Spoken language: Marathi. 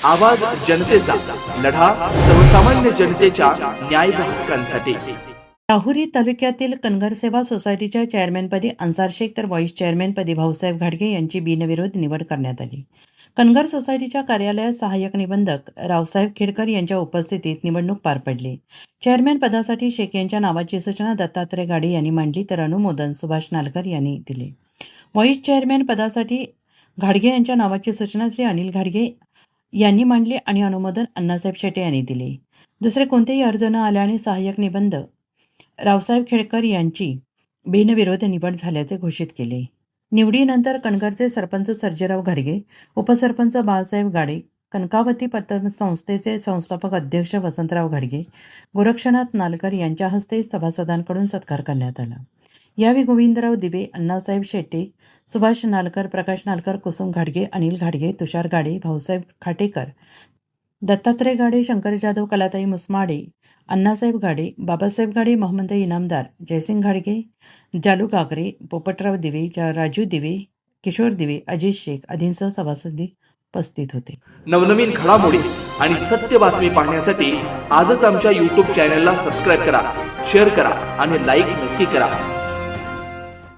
आवाज जनतेचा, लढा सर्वसामान्य जनतेच्या न्याय व हक्कांसाठी। राहुरी तालुक्यातील कनगर सेवा सोसायटीच्या चेअरमॅनपदी अन्सार शेख तर व्हाईस चेअरमॅनपदी भाऊसाहेब घाडगे यांची बिनविरोध निवड करण्यात आली। कनगर सोसायटीच्या कार्यालयात सहाय्यक निबंधक रावसाहेब खेडकर यांच्या उपस्थितीत निवडणूक पार पडली। चेअरमॅन पदासाठी शेख यांच्या नावाची सूचना दत्तात्रय गाडे यांनी मांडली तर अनुमोदन सुभाष नालकर यांनी दिले। व्हाईस चेअरमॅन पदासाठी घाडगे यांच्या नावाची सूचना श्री अनिल घाडगे यांनी मांडली आणि अनुमोदन अण्णासाहेब शेटे यांनी दिले। दुसरे कोणतेही अर्ज न आल्याने सहाय्यक निबंधक रावसाहेब खेडकर यांची बिनविरोध निवड झाल्याचे घोषित केले। निवडीनंतर कणगरचे सरपंच सर्जेराव घाडगे, उपसरपंच बाळासाहेब गाडे, कनकावती पतसंस्थेचे संस्थापक अध्यक्ष वसंतराव घाडगे, गोरक्षनाथ नालकर यांच्या हस्ते सभासदांकडून सत्कार करण्यात आला। यावेळी गोविंदराव दिवे, अण्णासाहेब शेटे, सुभाष नालकर, प्रकाश नालकर, कुसुम घाडगे, अनिल घाडगे, तुषार गाडे, भाऊसाहेब खाटेकर, दत्तात्रय गाडे, शंकर जाधव, कलाताई मुसमाडे, अण्णासाहेब गाडे, बाबासाहेब गाडे, मोहम्मद इनामदार, जयसिंग घाडगे, जालू गागरे, पोपटराव दिवे, राजू दिवे, किशोर दिवे, अजित शेख आदींसह सभासद उपस्थित होते। नवनवीन घडामोडी आणि सत्य बातमी पाहण्यासाठी आजच आमच्या YouTube चॅनलला सबस्क्राईब करा, शेअर करा आणि लाईक नक्की करा।